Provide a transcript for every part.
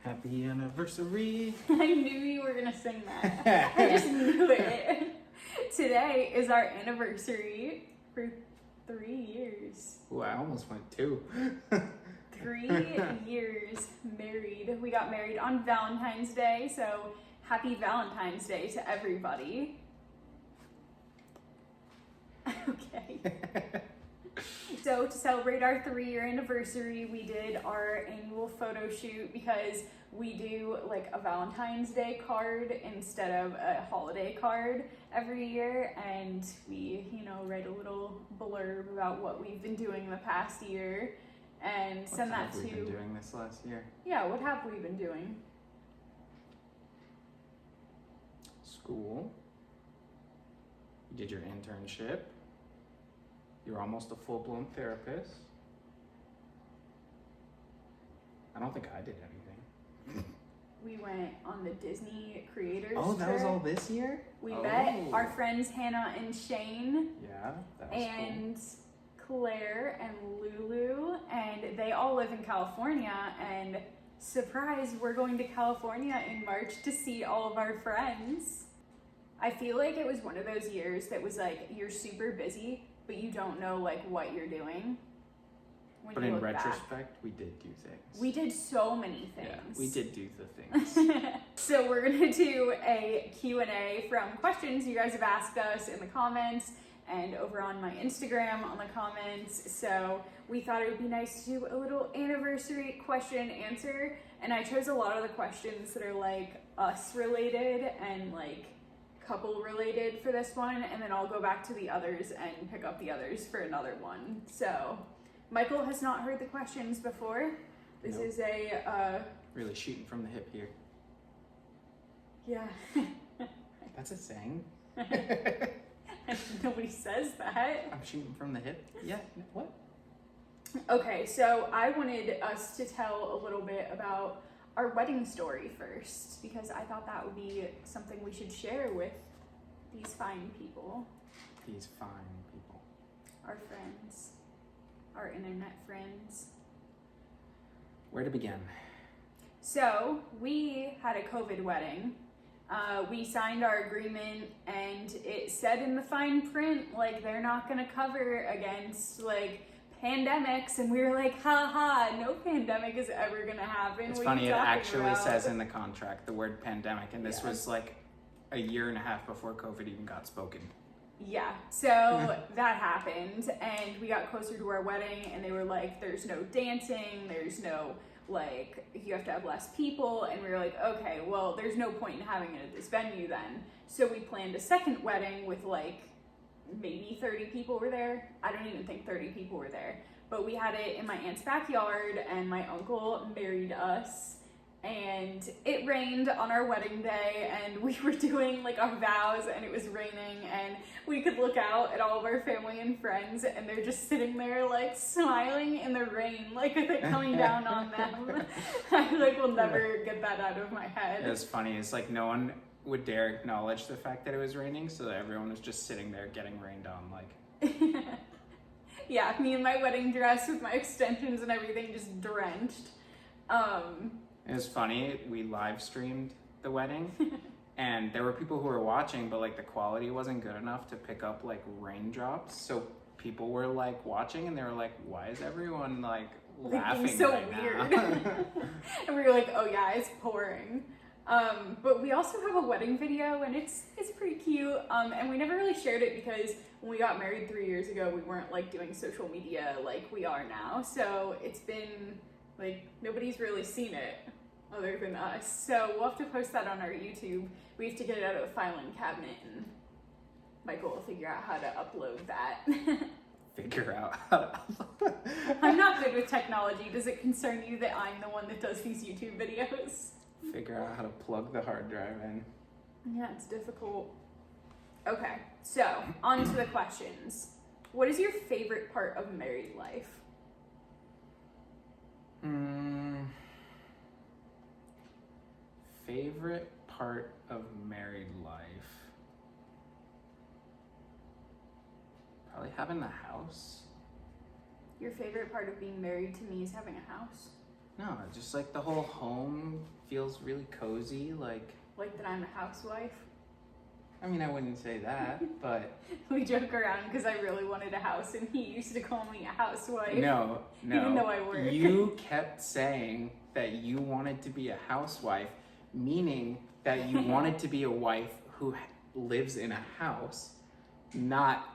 Happy anniversary. I knew you were going to sing that. I just knew it. Today is our anniversary for 3 years. Ooh, I almost went 2. 3 years married. We got married on Valentine's Day, so happy Valentine's Day to everybody. Okay. So to celebrate our 3-year anniversary, we did our annual photo shoot because we do like a Valentine's Day card instead of a holiday card every year, and we, write a little blurb about what we've been doing the past year and send that to. What have we been doing this last year? Yeah, what have we been doing? School. You did your internship. You're almost a full-blown therapist. I don't think I did anything. We went on the Disney Creators Oh, that was trip. all this year? We met our friends Hannah and Shane. Yeah, that was and Claire and Lulu, and they all live in California, and surprise, we're going to California in March to see all of our friends. I feel like it was one of those years that was like, you're super busy, but you don't know like what you're doing. But in retrospect, we did do things. We did so many things. Yeah, we did do the things. So we're gonna do a Q&A from questions you guys have asked us in the comments and over on my Instagram on the comments. So we thought it would be nice to do a little anniversary question and answer. And I chose a lot of the questions that are like us related and like couple related for this one, and then I'll go back to the others and pick up the others for another one. So Michael has not heard the questions before. This is a really shooting from the hip here. Yeah. That's a saying. Nobody says that. I'm shooting from the hip. Yeah. What? Okay, so I wanted us to tell a little bit about our wedding story first, because I thought that would be something we should share with these fine people. These fine people. Our friends. Our internet friends. Where to begin? So, we had a COVID wedding. We signed our agreement, and it said in the fine print, like, they're not gonna cover against, like, pandemics, and we were like, ha, no pandemic is ever gonna happen. It's what funny, it actually about? says in the contract the word pandemic, and this was like a year and a half before COVID even got spoken. Yeah, so that happened, and we got closer to our wedding, and they were like, there's no dancing, there's no, like, you have to have less people, and we were like, okay, well, there's no point in having it at this venue then. So we planned a second wedding with, like, maybe 30 people were there. I don't even think 30 people were there. But we had it in my aunt's backyard, and my uncle married us, and it rained on our wedding day, and we were doing like our vows, and it was raining, and we could look out at all of our family and friends, and they're just sitting there like smiling in the rain, like with it coming down on them. I like will never get that out of my head. It's funny, it's like no one would dare acknowledge the fact that it was raining, so that everyone was just sitting there getting rained on, like. Yeah, me in my wedding dress with my extensions and everything just drenched. It was funny, we live streamed the wedding, and there were people who were watching, but like the quality wasn't good enough to pick up like raindrops, so people were like watching, and they were like, why is everyone like laughing so right weird? now? And we were like, oh yeah, it's pouring. But we also have a wedding video, and it's pretty cute, and we never really shared it because when we got married 3 years ago, we weren't like doing social media like we are now, so it's been like nobody's really seen it other than us, so we'll have to post that on our YouTube. We have to get it out of the filing cabinet, and Michael will figure out how to upload that. Figure out how to upload. I'm not good with technology. Does it concern you that I'm the one that does these YouTube videos? Figure out how to plug the hard drive in. Yeah, it's difficult. Okay, so on to the questions. What is your favorite part of married life? Favorite part of married life? Probably having the house. Your favorite part of being married to me is having a house? No, just like the whole home feels really cozy. Like that I'm a housewife. I mean, I wouldn't say that, but We joke around because I really wanted a house, and he used to call me a housewife. no. Even though I work. You kept saying that you wanted to be a housewife, meaning that you wanted to be a wife who lives in a house, not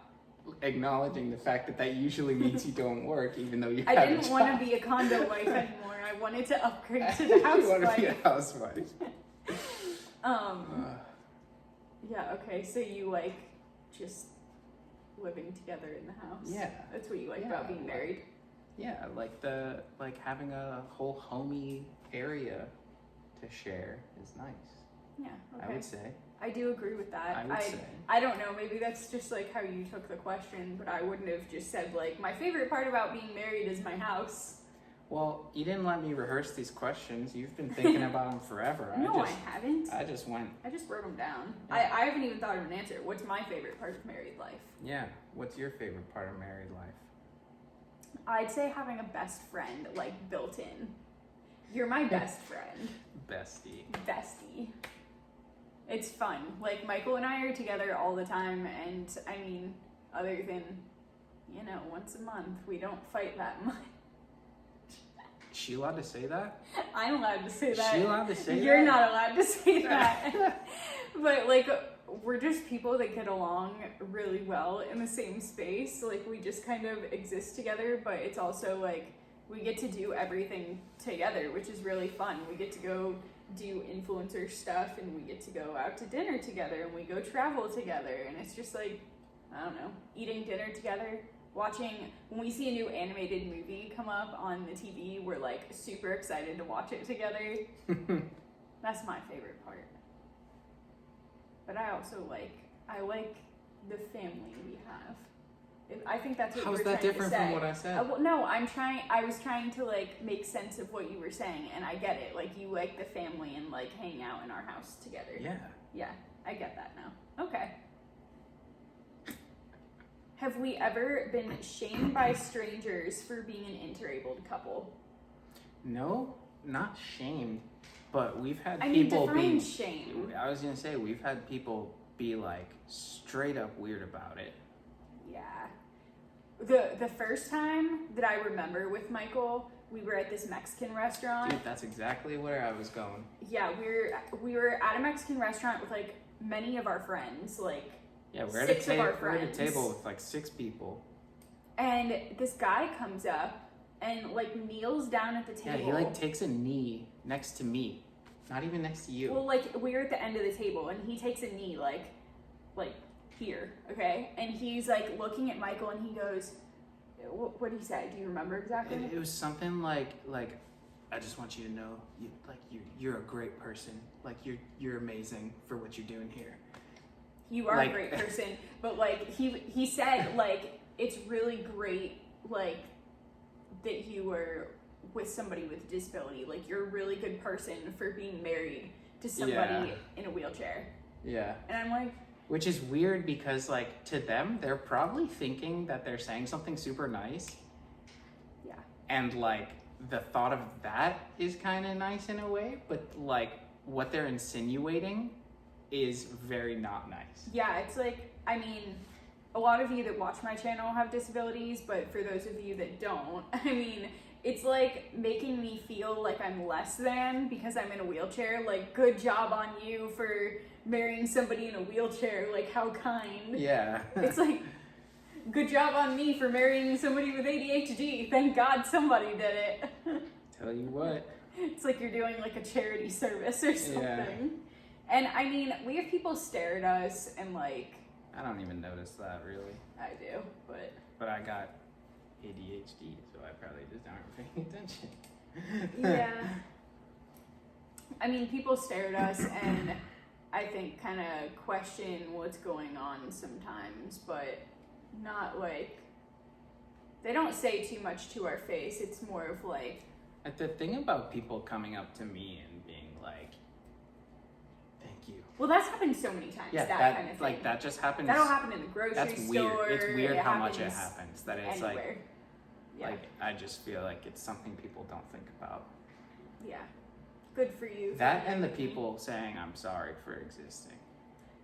acknowledging the fact that that usually means you don't work, even though you I have a didn't job. want to be a condo wife anymore. I wanted to upgrade to the You want to housewife. be a housewife. Yeah, okay, so you like just living together in the house. Yeah. That's what you like about being married. Yeah, like having a whole homey area to share is nice. Yeah, okay. I would say. I do agree with that. I would say. I don't know, maybe that's just like how you took the question, but I wouldn't have just said like, my favorite part about being married is my house. Well, you didn't let me rehearse these questions. You've been thinking about them forever. No, I haven't. I just went. I just wrote them down. Yeah. I haven't even thought of an answer. What's my favorite part of married life? Yeah. What's your favorite part of married life? I'd say having a best friend, like, built in. You're my best friend. Bestie. Bestie. It's fun. Like, Michael and I are together all the time, and I mean, other than, once a month, we don't fight that much. Is she allowed to say that? I'm allowed to say that. Is she allowed to say You're that? not allowed to say that. But, like, we're just people that get along really well in the same space. Like, we just kind of exist together, but it's also, like, we get to do everything together, which is really fun. We get to go do influencer stuff, and we get to go out to dinner together, and we go travel together, and it's just, like, I don't know, eating dinner together. Watching, when we see a new animated movie come up on the TV, we're like super excited to watch it together. That's my favorite part. But I also like the family we have. I think that's what How's you were that trying different to say. from what I said? Well, no, I was trying to like make sense of what you were saying, and I get it. Like, you like the family and like hanging out in our house together. Yeah. Yeah, I get that now. Okay. Have we ever been shamed by strangers for being an interabled couple? No, not shamed, but we've had I mean, people define be. shame. I was gonna say we've had people be like straight up weird about it. Yeah. The first time that I remember with Michael, we were at this Mexican restaurant. Dude, that's exactly where I was going. Yeah, we were at a Mexican restaurant with like many of our friends, like Yeah, we're at 6 of our we're at a friends. table with like 6 people. And this guy comes up and like kneels down at the table. Yeah, he like takes a knee next to me, not even next to you. Well, like, we're at the end of the table, and he takes a knee, like here, okay? And he's, like, looking at Michael, and he goes, what did he say? Do you remember exactly? It was something like I just want you to know, you're a great person. Like you're amazing for what you're doing here. You are like, a great person, but like he said, like, it's really great, like, that you were with somebody with a disability. Like, you're a really good person for being married to somebody in a wheelchair. Yeah. And I'm like, which is weird because like to them, they're probably thinking that they're saying something super nice. yeah. And like the thought of that is kind of nice in a way, but like what they're insinuating is very not nice. Yeah, it's like, I mean, a lot of you that watch my channel have disabilities, but for those of you that don't, I mean, it's like making me feel like I'm less than because I'm in a wheelchair. Like, good job on you for marrying somebody in a wheelchair. Like, how kind. Yeah. It's like, good job on me for marrying somebody with ADHD. Thank God somebody did it. Tell you what. It's like you're doing like a charity service or something. Yeah. And I mean, we have people stare at us and like, I don't even notice that really. I do, But I got ADHD, so I probably just aren't paying attention. yeah. I mean, people stare at us and I think kind of question what's going on sometimes, but not like, they don't say too much to our face. It's more of like, The thing about people coming up to me and being like, thank you. well, that's happened so many times. Yeah, that kind of thing. like that just happens. That'll happen in the grocery That's store. weird. It's weird how much it happens happens. That it's anywhere. like I just feel like it's something people don't think about. Yeah. good for you. That and the people saying I'm sorry for existing.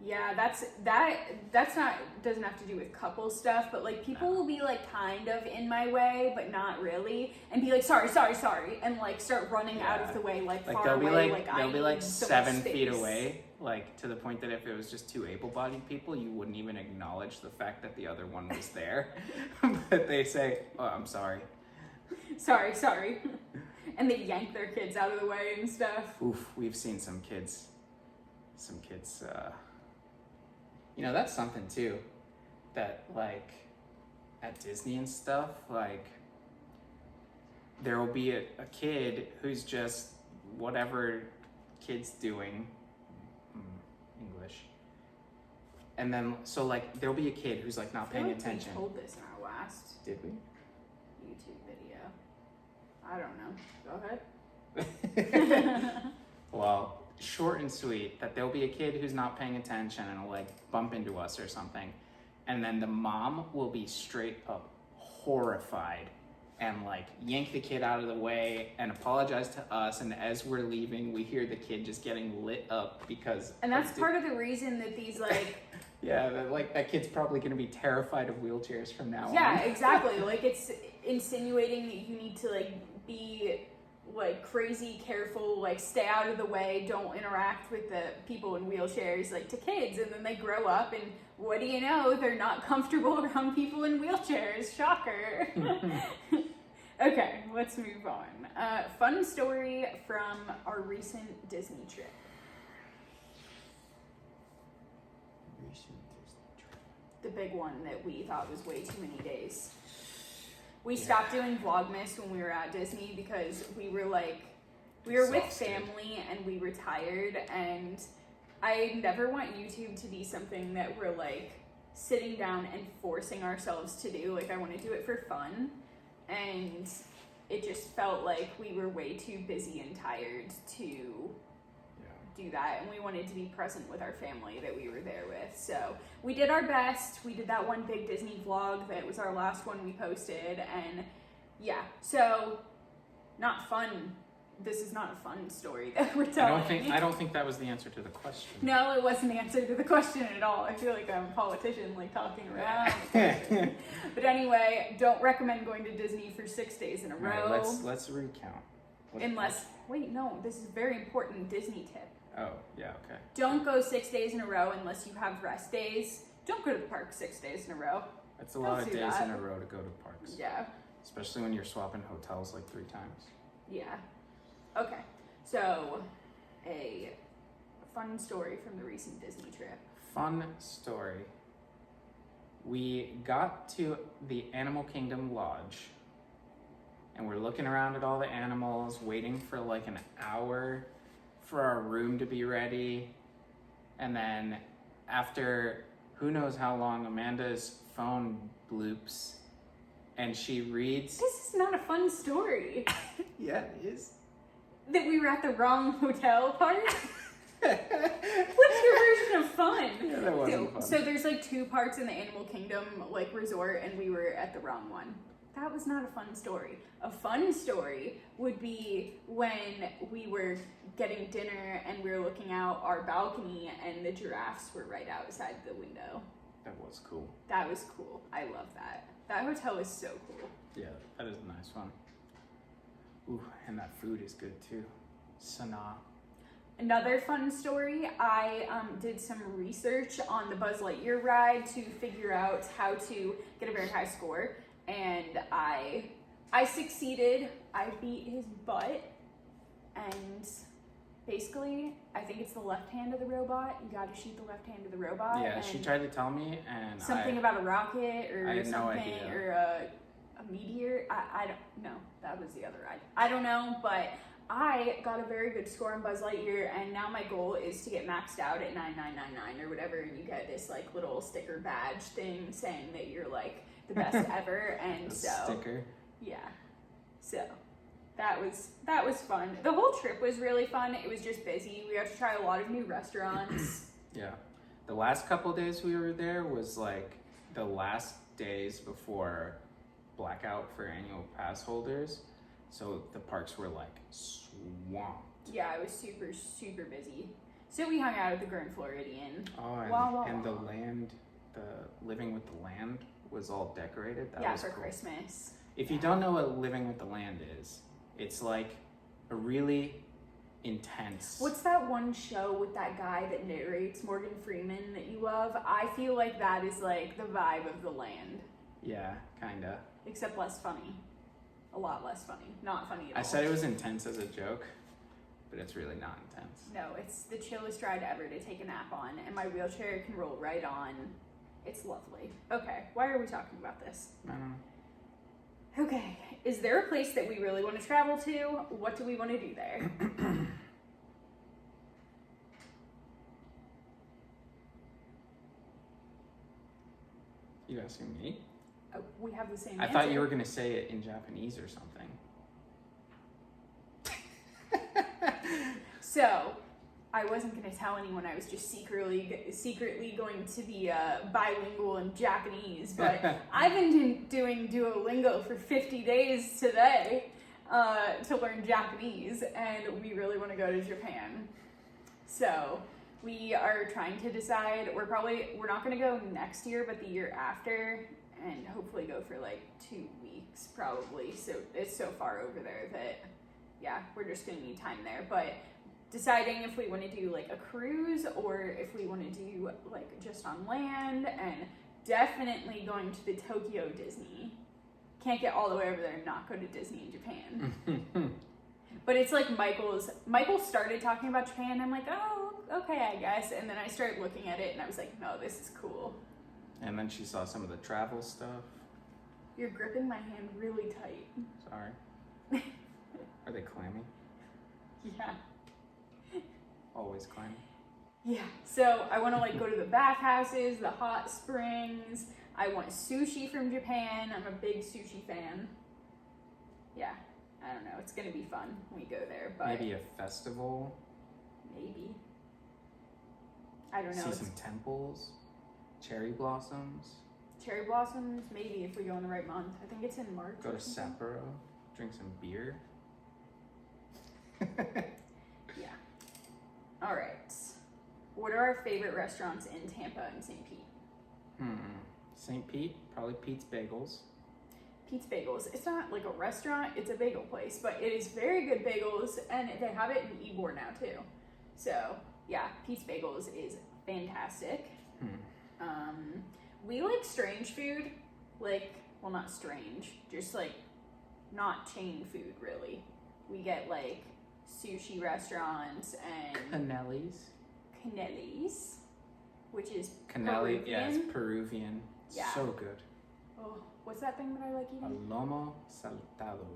Yeah, that's not, doesn't have to do with couple stuff, but like people will be like kind of in my way, but not really, and be like sorry, and like start running out of the way, like far they'll be away, they'll be like so much 7 feet space. away, like to the point that if it was just two able-bodied people, you wouldn't even acknowledge the fact that the other one was there. But they say, "Oh, I'm sorry." Sorry, and they yank their kids out of the way and stuff. Oof, we've seen some kids. You know, that's something too, that like at Disney and stuff, like there will be a kid who's just whatever kid's doing, English, and then so like there'll be a kid who's like not paying attention. We told this in our last Did we? YouTube video. I don't know. Go ahead. Well, short and sweet, that there'll be a kid who's not paying attention and will like bump into us or something, and then the mom will be straight up horrified and like yank the kid out of the way and apologize to us, and as we're leaving we hear the kid just getting lit up because And that's part of the reason that these like yeah, that kid's probably going to be terrified of wheelchairs from now on. yeah, exactly. Like it's insinuating that you need to like be like crazy careful, like stay out of the way, don't interact with the people in wheelchairs, like to kids, and then they grow up and what do you know, they're not comfortable around people in wheelchairs. Shocker. Okay, let's move on. Fun story from our recent Disney trip. The big one that we thought was way too many days. We stopped doing Vlogmas when we were at Disney because we were with family and we were tired, and I never want YouTube to be something that we're like sitting down and forcing ourselves to do. Like I want to do it for fun, and it just felt like we were way too busy and tired to do that, and we wanted to be present with our family that we were there with. So we did our best. We did that one big Disney vlog that was our last one we posted, and yeah, so not fun. This is not a fun story that we're telling. I don't think that was the answer to the question. No, it wasn't the answer to the question at all. I feel like I'm a politician, like talking around the question. But anyway, don't recommend going to Disney for 6 days in a row. Right, let's recount. Wait, no, this is a very important Disney tip. Oh, yeah, okay. Don't go 6 days in a row unless you have rest days. Don't go to the park 6 days in a row. That's a lot of days in a row to go to parks. Yeah. Especially when you're swapping hotels like 3 times. Yeah. Okay. So, a fun story from the recent Disney trip. Fun story. We got to the Animal Kingdom Lodge, and we're looking around at all the animals, waiting for like an hour for our room to be ready. And then after who knows how long, Amanda's phone bloops and she reads. This is not a fun story. Yeah, it is. That we were at the wrong hotel part? What's your version of fun? Yeah, that wasn't fun. So there's like 2 parts in the Animal Kingdom like resort, and we were at the wrong one. That was not a fun story. A fun story would be when we were getting dinner and we were looking out our balcony and the giraffes were right outside the window. That was cool. That was cool. I love that. That hotel is so cool. Yeah, that is a nice one. Ooh, and that food is good too. Sanaa. Another fun story, I did some research on the Buzz Lightyear ride to figure out how to get a very high score, and I succeeded. I beat his butt, and basically, I think it's the left hand of the robot. You gotta shoot the left hand of the robot. Yeah, she tried to tell me, and something about a rocket or I had something, no idea. or a meteor. I don't know. That was the other ride. I don't know, but I got a very good score on Buzz Lightyear, and now my goal is to get maxed out at 9999 or whatever, and you get this like little sticker badge thing saying that you're like the best ever. And so sticker. Yeah. So that was fun. The whole trip was really fun. It was just busy. We got to try a lot of new restaurants. Yeah. The last couple days we were there was like the last days before blackout for annual pass holders. So the parks were like swamped. Yeah, I was super, super busy. So we hung out at the Grand Floridian. Oh, and the land, the Living with the Land was all decorated. That was for cool. Christmas. If you don't know what Living with the Land is, it's like a really intense. What's that one show with that guy that narrates, Morgan Freeman, that you love? I feel like that is like the vibe of the land. Yeah, kinda. Except less funny. A lot less funny. Not funny at all. I said it was intense as a joke, but it's really not intense. No, it's the chillest ride ever to take a nap on, and my wheelchair can roll right on. It's lovely. Okay, why are we talking about this? I don't know. Okay, is there a place that we really want to travel to? What do we want to do there? You asking me? Oh, we have the same I answer. thought you were gonna say it in Japanese or something. So, I wasn't going to tell anyone. I was just secretly going to be bilingual in Japanese. But I've been doing Duolingo for 50 days today to learn Japanese, and we really want to go to Japan. So we are trying to decide. We're not going to go next year, but the year after, and hopefully go for like 2 weeks probably. So it's so far over there that, yeah, we're just going to need time there. But deciding if we want to do like a cruise or if we want to do like just on land, and definitely going to the Tokyo Disney. Can't get all the way over there and not go to Disney in Japan. But it's like Michael started talking about Japan. I'm like, oh, okay, I guess. And then I started looking at it and I was like, no, this is cool. And then she saw some of the travel stuff. You're gripping my hand really tight. Sorry. Are they clammy? Yeah. Always clammy. Yeah. So I want to like go to the bathhouses, the hot springs. I want sushi from Japan. I'm a big sushi fan. Yeah. I don't know. It's going to be fun when we go there. But Maybe a festival. Maybe. I don't know. See some temples. Cherry blossoms. Cherry blossoms, maybe if we go in the right month. I think it's in March. Go to Sapporo. Drink some beer. Yeah. All right. What are our favorite restaurants in Tampa and St. Pete? St. Pete, probably Pete's Bagels. Pete's Bagels. It's not like a restaurant, it's a bagel place, but it is very good bagels, and they have it in Ybor now too. So yeah, Pete's Bagels is fantastic. We like strange food, like, well, not strange, just like not chain food really. We get like sushi restaurants and Canelli's, which is Canelli, Peruvian. yeah, it's Peruvian. Yeah. So good. Oh, what's that thing that I like A eating? lomo saltado.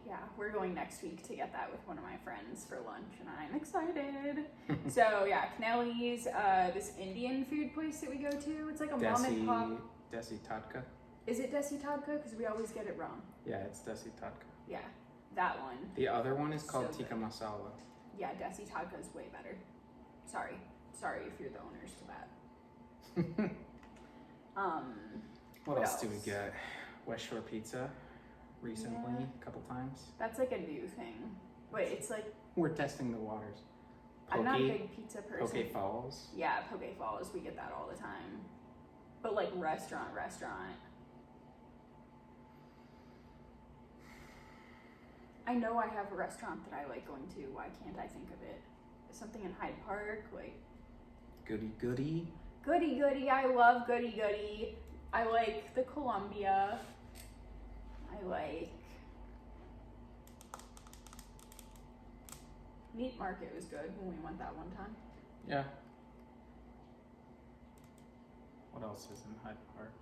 Yeah, we're going next week to get that with one of my friends for lunch, and I'm excited. So yeah, Canelli's, this Indian food place that we go to. It's like a mom and pop. Desi Tadka. Is it Desi Tadka? Because we always get it wrong. Yeah, it's Desi Tadka. Yeah, that one. The other one is called So Tikka good. Masala. Yeah, Desi Tadka is way better. Sorry if you're the owners to that. What else do we get? West Shore Pizza recently, Yeah. a couple times. That's like a new thing, but it's like We're testing the waters. I'm not a big pizza person. Poke Falls. Yeah, Poke Falls, we get that all the time. But like restaurant. I know I have a restaurant that I like going to. Why can't I think of it? Something in Hyde Park, like Goody Goody. Goody. I love Goody. I like the Columbia. I like Meat Market was good when we went that one time. Yeah. What else is in Hyde Park?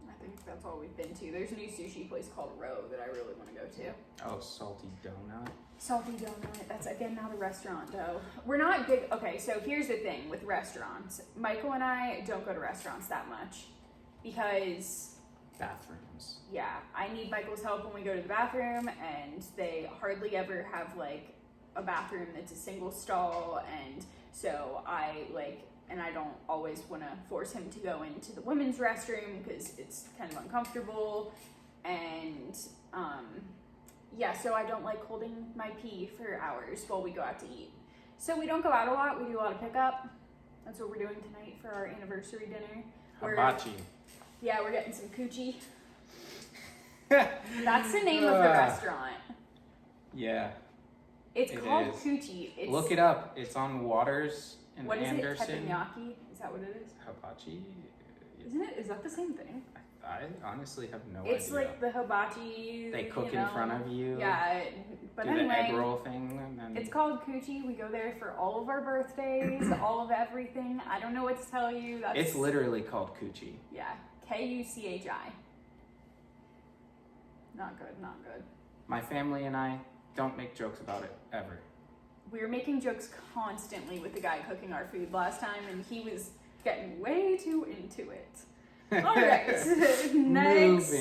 I think that's all we've been to. There's a new sushi place called Row that I really want to go to. Oh, Salty Donut. Salty Donut. That's again not a restaurant though. We're not big. Okay, so here's the thing with restaurants. Michael and I don't go to restaurants that much because Bathrooms. yeah, I need Michael's help when we go to the bathroom, and they hardly ever have like a bathroom that's a single stall, and so I don't always want to force him to go into the women's restroom because it's kind of uncomfortable, and Yeah, so I don't like holding my pee for hours while we go out to eat. So we don't go out a lot. We do a lot of pickup. That's what we're doing tonight for our anniversary dinner. Hibachi. Yeah, we're getting some coochie. That's the name of the restaurant. Yeah. It's called is. Coochie. Look it up. It's on Waters in what is Anderson. it? Teppanyaki? Is that what it is? Hibachi? Isn't it? Is that the same thing? I honestly have no idea. It's like the hibachi. They cook in front of you. Yeah, but do anyway, the egg roll thing. And then... It's called Coochie. We go there for all of our birthdays, all of everything. I don't know what to tell you. It's literally called Coochie. Yeah, Kuchi. Not good, not good. My family and I don't make jokes about it ever. We were making jokes constantly with the guy cooking our food last time, and he was getting way too into it. All right, next.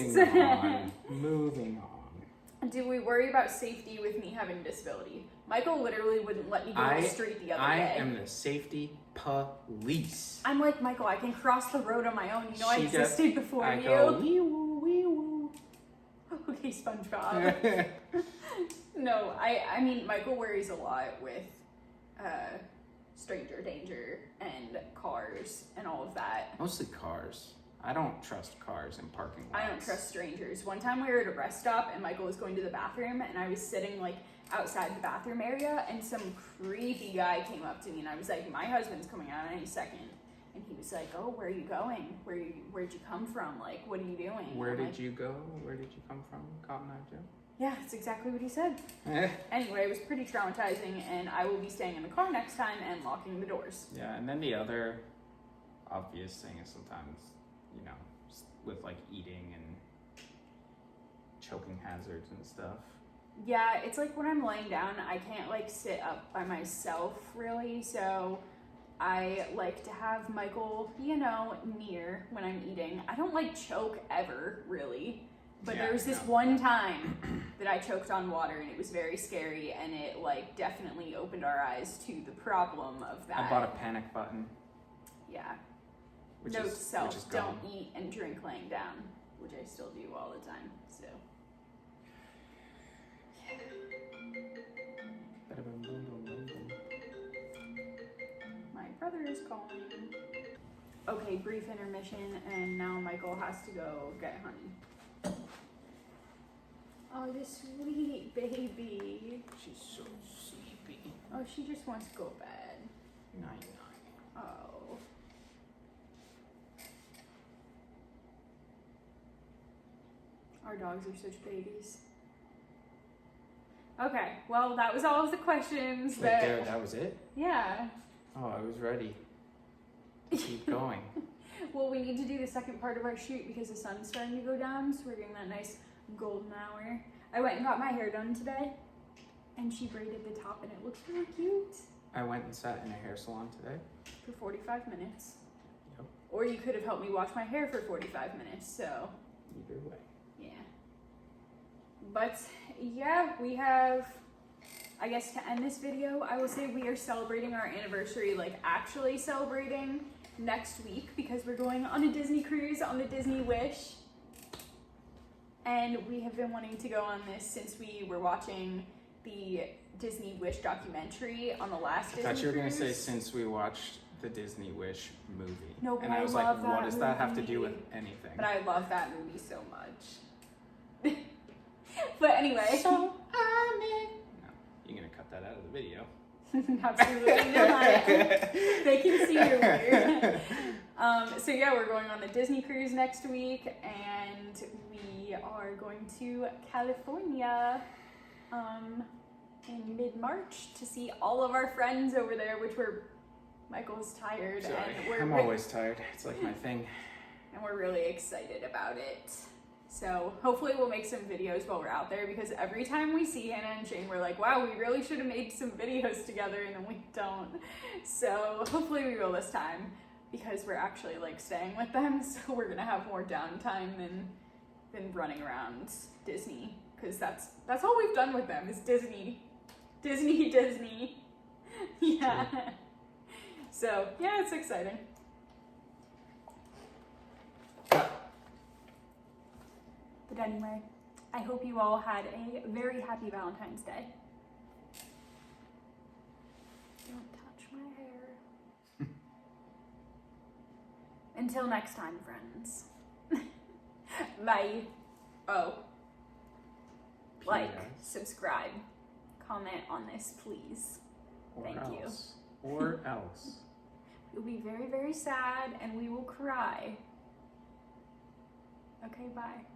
Moving on. Do we worry about safety with me having a disability? Michael literally wouldn't let me go to the street the other day. I am the safety police. I'm like, Michael, I can cross the road on my own. You know I existed before I you. go, wee woo, wee woo. Okay, SpongeBob. No, I mean, Michael worries a lot with stranger danger and cars and all of that. Mostly cars. I don't trust cars in parking lots. I don't trust strangers. One time we were at a rest stop and Michael was going to the bathroom and I was sitting like outside the bathroom area and some creepy guy came up to me and I was like, my husband's coming out any second. And he was like, oh, where are you going? Where'd you come from? Like, what are you doing? Where did you go? Where did you come from? Cotton Eye Joe? Yeah, that's exactly what he said. Anyway, it was pretty traumatizing and I will be staying in the car next time and locking the doors. Yeah, and then the other obvious thing is sometimes, you know, with like eating and choking hazards and stuff. Yeah, it's like when I'm laying down, I can't like sit up by myself really, so I like to have Michael, you know, near when I'm eating. I don't like choke ever, really. But there was this one time that I choked on water and it was very scary and it like definitely opened our eyes to the problem of that. I bought a panic button. Yeah. Which Note is to self, don't gone. eat and drink laying down, which I still do all the time, so. My brother is calling. Okay, brief intermission and now Michael has to go get honey. Oh, this sweet baby. She's so sleepy. Oh, she just wants to go to bed. Night. Oh. Our dogs are such babies. Okay, well, that was all of the questions. That was it? Yeah. Oh, I was ready. Keep going. Well, we need to do the second part of our shoot because the sun's starting to go down, so we're getting that nice golden hour. I went and got my hair done today, and she braided the top, and it looks really cute. I went and sat in a hair salon today. For 45 minutes. Yep. Or you could have helped me wash my hair for 45 minutes, so. Either way. Yeah. But, yeah, we have, I guess to end this video, I will say we are celebrating our anniversary, like actually celebrating next week because we're going on a Disney cruise on the Disney Wish. And we have been wanting to go on this since we were watching the Disney Wish documentary on the last Disney cruise. I thought you were going to say since we watched the Disney Wish movie. No, but and I was love like, that what does that have to do movie. with anything? But I love that movie so much. But anyway. So, no, you're going to cut that out of the video. Absolutely not. They can see you're weird. So yeah, we're going on the Disney cruise next week, and we are going to California in mid-March to see all of our friends over there, which Michael's tired. Sorry, and I'm always tired. It's like my thing. And we're really excited about it. So hopefully we'll make some videos while we're out there, because every time we see Hannah and Shane, we're like, wow, we really should have made some videos together, and then we don't. So hopefully we will this time, because we're actually like staying with them, so we're gonna have more downtime than running around Disney, because that's all we've done with them is Disney. Yeah. So yeah, it's exciting. But anyway, I hope you all had a very happy Valentine's Day. Don't touch my hair. Until next time, friends. Bye. Oh. Like, subscribe, comment on this, please. Thank you. Or else. You'll be very, very sad and we will cry. Okay, bye.